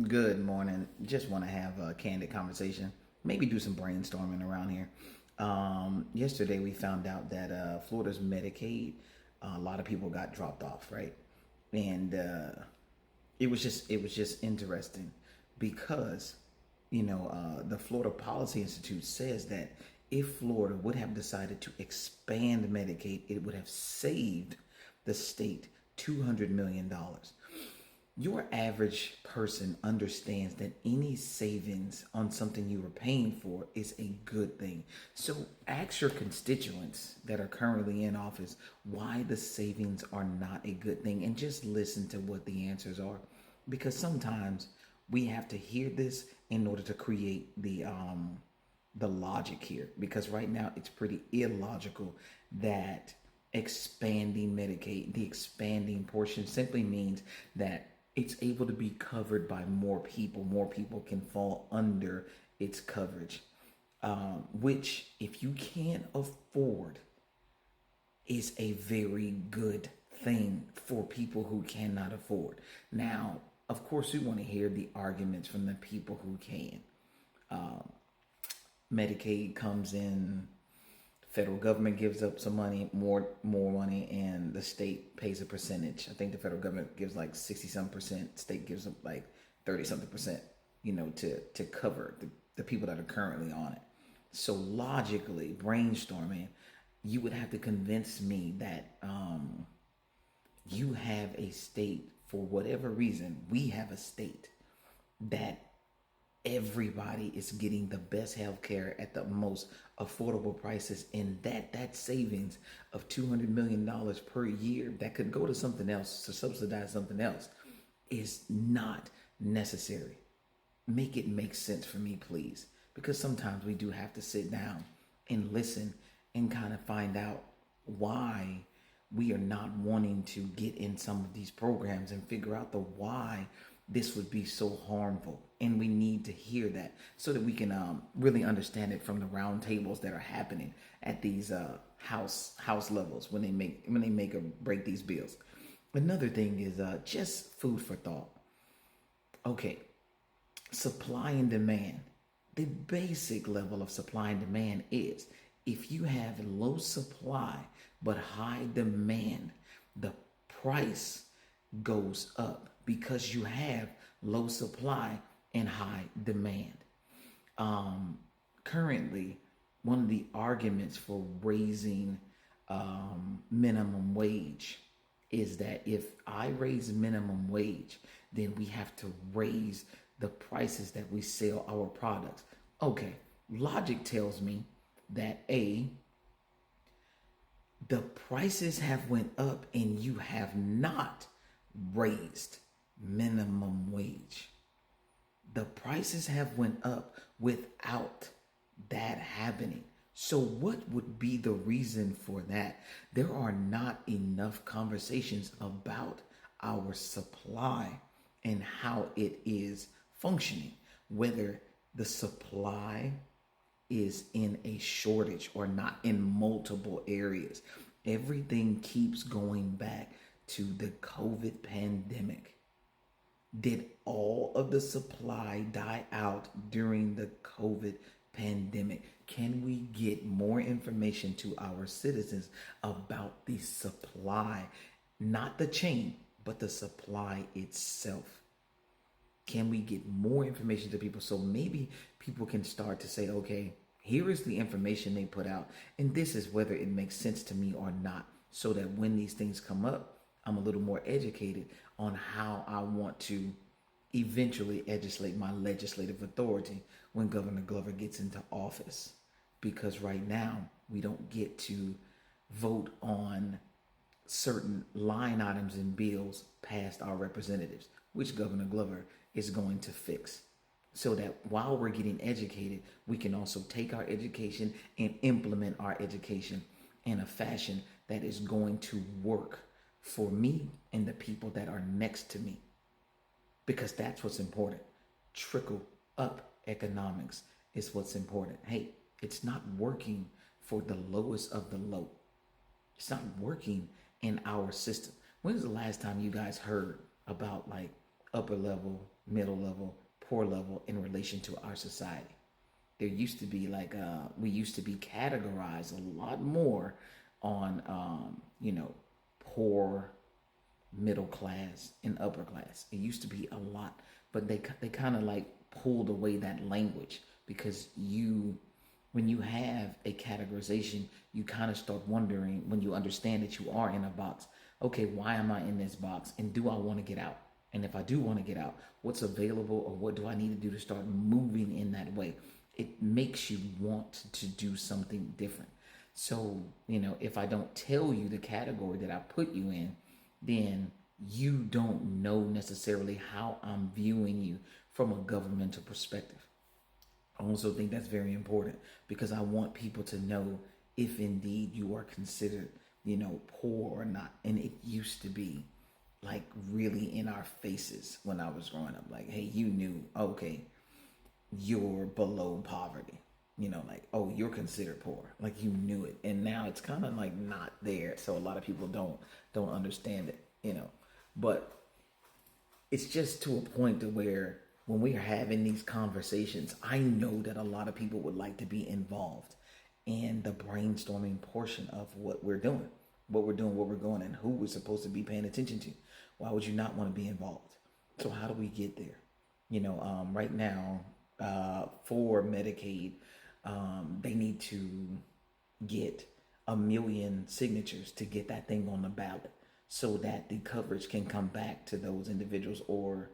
Good morning. Just want to have a candid conversation. Maybe do some brainstorming around here. Yesterday we found out that Florida's Medicaid, a lot of people got dropped off, right? And it was just interesting because the Florida Policy Institute says that if Florida would have decided to expand Medicaid, it would have saved the state $200 million. Your average person understands that any savings on something you were paying for is a good thing. So ask your constituents that are currently in office why the savings are not a good thing and just listen to what the answers are. Because sometimes we have to hear this in order to create the logic here, because right now it's pretty illogical that expanding Medicaid, the expanding portion, simply means that it's able to be covered by more people. More people can fall under its coverage, which, if you can't afford, is a very good thing for people who cannot afford. Now, of course, we want to hear the arguments from the people who can. Medicaid comes in, federal government gives up some money, more money, and the state pays a percentage. I think the federal government gives like 60 some percent, state gives up like 30 something percent, to cover the people that are currently on it. So logically, brainstorming, you would have to convince me that you have a state, for whatever reason, we have a state that everybody is getting the best health care at the most affordable prices, and that savings of $200 million per year that could go to something else, to subsidize something else, is not necessary. Make it make sense for me, please, because sometimes we do have to sit down and listen and kind of find out why we are not wanting to get in some of these programs and figure out the why this would be so harmful. And we need to hear that so that we can really understand it from the round tables that are happening at these house levels when they make or break these bills. Another thing is just food for thought. Okay, supply and demand. The basic level of supply and demand is, if you have low supply but high demand, the price goes up because you have low supply and high demand. Currently, one of the arguments for raising minimum wage is that if I raise minimum wage, then we have to raise the prices that we sell our products. Okay, logic tells me that the prices have went up and you have not raised minimum wage. The prices have went up without that happening. So what would be the reason for that? There are not enough conversations about our supply and how it is functioning, whether the supply is in a shortage or not in multiple areas. Everything keeps going back to the COVID pandemic. Did all of the supply die out during the COVID pandemic? Can we get more information to our citizens about the supply, not the chain, but the supply itself? Can we get more information to people so maybe people can start to say, okay, here is the information they put out, and this is whether it makes sense to me or not, so that when these things come up, I'm a little more educated on how I want to eventually legislate my legislative authority when Governor Glover gets into office. Because right now, we don't get to vote on certain line items in bills past our representatives, which Governor Glover is going to fix. So that while we're getting educated, we can also take our education and implement our education in a fashion that is going to work for me and the people that are next to me. Because that's what's important. Trickle up economics is what's important. Hey, it's not working for the lowest of the low. It's not working in our system. When was the last time you guys heard about like upper level, middle level, poor level in relation to our society. There used to be like we used to be categorized a lot more on poor, middle class, and upper class. It used to be a lot, but they kind of like pulled away that language because when you have a categorization, you kind of start wondering when you understand that you are in a box. Okay, why am I in this box, and do I want to get out? And if I do want to get out, what's available, or what do I need to do to start moving in that way? It makes you want to do something different. So, if I don't tell you the category that I put you in, then you don't know necessarily how I'm viewing you from a governmental perspective. I also think that's very important because I want people to know if indeed you are considered, poor or not. And it used to be like really in our faces when I was growing up. Like, hey, you knew, okay, you're below poverty. Like, oh, you're considered poor. Like you knew it. And now it's kind of like not there. So a lot of people don't understand it. But it's just to a point to where when we are having these conversations, I know that a lot of people would like to be involved in the brainstorming portion of what we're doing, where we're going, and who we're supposed to be paying attention to. Why would you not want to be involved? So how do we get there? Right now, for Medicaid, they need to get 1 million signatures to get that thing on the ballot so that the coverage can come back to those individuals or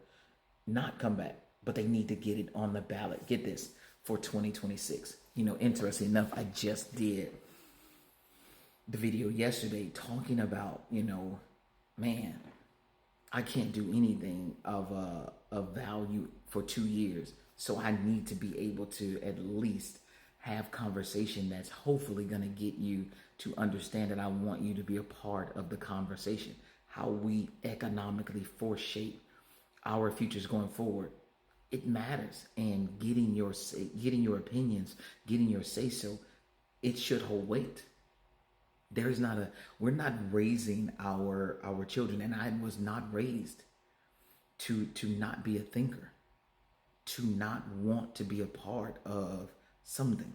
not come back, but they need to get it on the ballot. Get this, for 2026. Interesting enough, I just did the video yesterday talking about, man, I can't do anything of value for 2 years. So I need to be able to at least have conversation that's hopefully going to get you to understand that I want you to be a part of the conversation. How we economically foreshape our futures going forward. It matters, and getting your opinions, getting your say so, it should hold weight. We're not raising our children, and I was not raised to not be a thinker, to not want to be a part of something.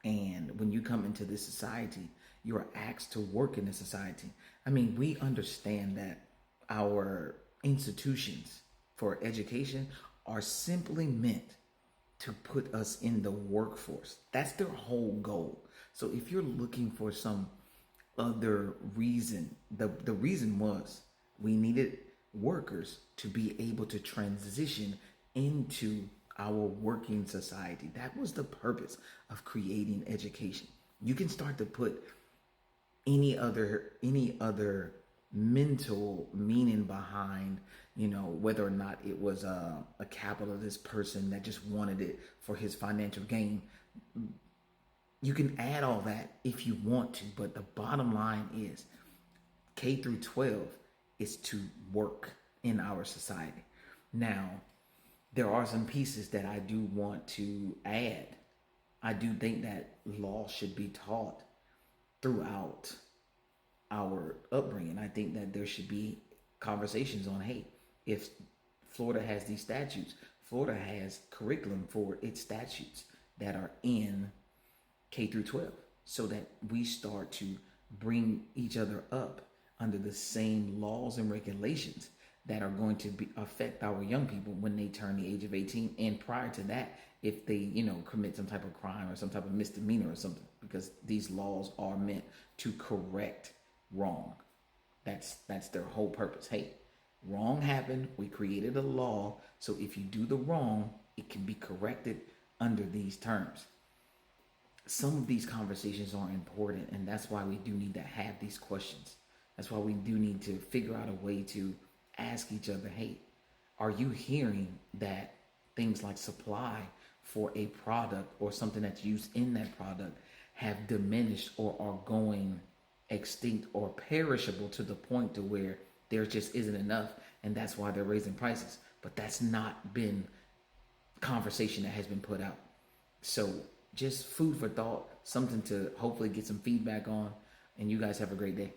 And when you come into this society, you're asked to work in this society. I mean, we understand that our institutions for education are simply meant to put us in the workforce. That's their whole goal. So if you're looking for some other reason, the reason was we needed workers to be able to transition into our working society. That was the purpose of creating education. You can start to put any other mental meaning behind, whether or not it was a capitalist person that just wanted it for his financial gain. You can add all that if you want to, but the bottom line is K through 12 is to work in our society. Now, there are some pieces that I do want to add. I do think that law should be taught throughout our upbringing. I think that there should be conversations on, hey, if Florida has these statutes, Florida has curriculum for its statutes that are in K through 12, so that we start to bring each other up under the same laws and regulations that are going to affect our young people when they turn the age of 18, and prior to that, if they commit some type of crime or some type of misdemeanor or something, because these laws are meant to correct wrong. That's their whole purpose. Hey, wrong happened, we created a law, so if you do the wrong, it can be corrected under these terms. Some of these conversations are important, and that's why we do need to have these questions. That's why we do need to figure out a way to ask each other, hey, are you hearing that things like supply for a product or something that's used in that product have diminished or are going extinct or perishable to the point to where there just isn't enough, and that's why they're raising prices? But that's not been conversation that has been put out. So just food for thought, something to hopefully get some feedback on, and you guys have a great day.